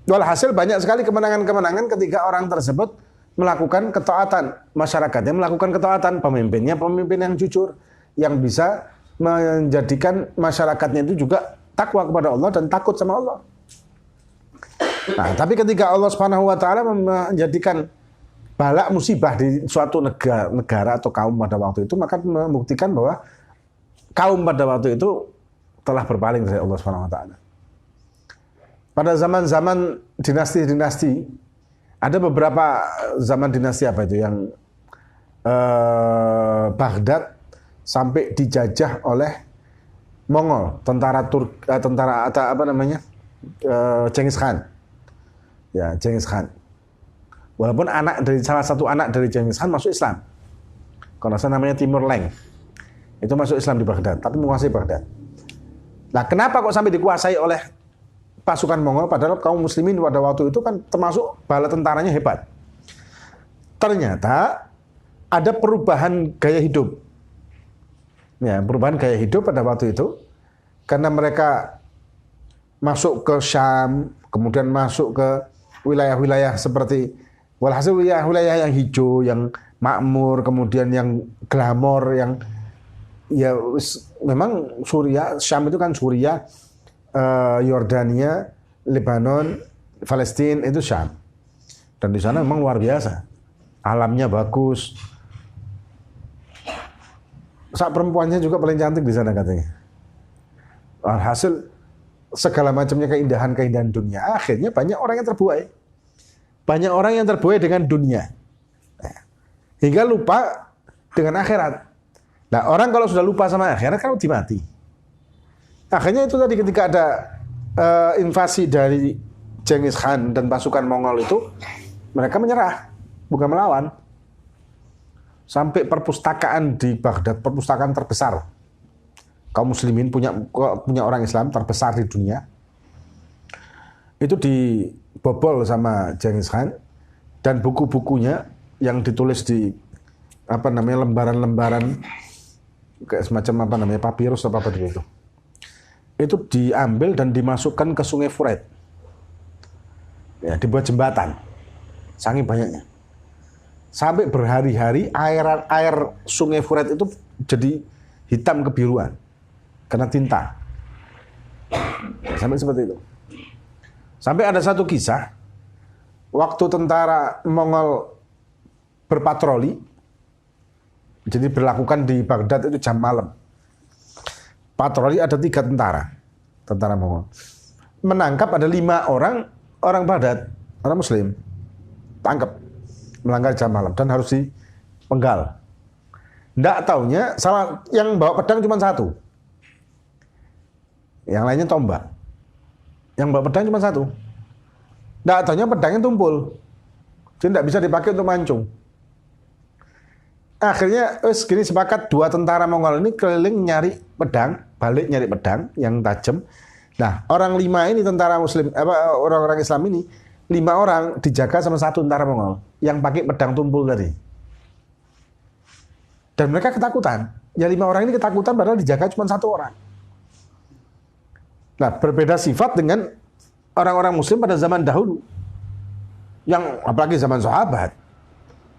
Walhasil banyak sekali kemenangan-kemenangan ketika orang tersebut melakukan ketaatan, masyarakatnya melakukan ketaatan, pemimpinnya pemimpin yang jujur, yang bisa menjadikan masyarakatnya itu juga takwa kepada Allah dan takut sama Allah. Nah, tapi ketika Allah Subhanahu wa taala menjadikan bala musibah di suatu negara atau kaum pada waktu itu, maka membuktikan bahwa kaum pada waktu itu telah berpaling dari Allah Subhanahu wa taala. Pada zaman-zaman dinasti-dinasti, ada beberapa zaman dinasti apa itu yang Baghdad sampai dijajah oleh Mongol, tentara Genghis Khan. Ya, Genghis Khan. Walaupun salah satu anak dari Genghis Khan masuk Islam. Kalau saya namanya Timur Leng. Itu masuk Islam di Baghdad, tapi menguasai Baghdad. Nah, kenapa kok sampai dikuasai oleh pasukan Mongol, padahal kaum muslimin pada waktu itu kan termasuk bala tentaranya hebat. Ternyata ada perubahan gaya hidup. Ya, perubahan gaya hidup pada waktu itu karena mereka masuk ke Syam, kemudian masuk ke wilayah-wilayah seperti walhasil wilayah-wilayah yang hijau, yang makmur, kemudian yang glamor, yang ya memang Suriah, Syam itu kan Suriah, Yordania, Lebanon, Palestina itu Syam. Dan di sana memang luar biasa. Alamnya bagus. Sak perempuannya juga paling cantik di sana katanya. Hasil segala macamnya keindahan-keindahan dunia. Akhirnya banyak orang yang terbuai. Banyak orang yang terbuai dengan dunia. Hingga lupa dengan akhirat. Nah, orang kalau sudah lupa sama akhirat kan udah mati. Akhirnya itu tadi ketika ada invasi dari Genghis Khan dan pasukan Mongol itu, mereka menyerah, bukan melawan. Sampai perpustakaan di Baghdad, perpustakaan terbesar. Kaum muslimin punya orang Islam terbesar di dunia. Itu dibobol sama Genghis Khan dan buku-bukunya yang ditulis di lembaran-lembaran kayak semacam papirus apa itu. Itu diambil dan dimasukkan ke Sungai Furat. Ya, dibuat jembatan. Saking banyaknya. Sampai berhari-hari air Sungai Furat itu jadi hitam kebiruan karena tinta. Ya, sampai seperti itu. Sampai ada satu kisah waktu tentara Mongol berpatroli, jadi berlakukan di Baghdad itu jam malam. Patroli ada 3 tentara Mongol. Menangkap ada 5 orang Baghdad, orang Muslim, tangkap melanggar jam malam dan harus dipenggal. Nggak taunya yang bawa pedang cuma 1, yang lainnya tombak. Yang bawa pedang cuma 1. Nggak taunya pedangnya tumpul, jadi nggak bisa dipakai untuk mancung. Akhirnya gini sepakat 2 tentara Mongol ini keliling nyari pedang, balik nyari pedang yang tajam. Nah, orang 5 ini tentara Muslim, orang-orang Islam ini 5 orang dijaga sama 1 tentara Mongol yang pakai pedang tumpul tadi. Dan mereka ketakutan. Ya 5 orang ini ketakutan padahal dijaga cuma 1 orang. Nah, berbeda sifat dengan orang-orang Muslim pada zaman dahulu. Yang apalagi zaman sahabat.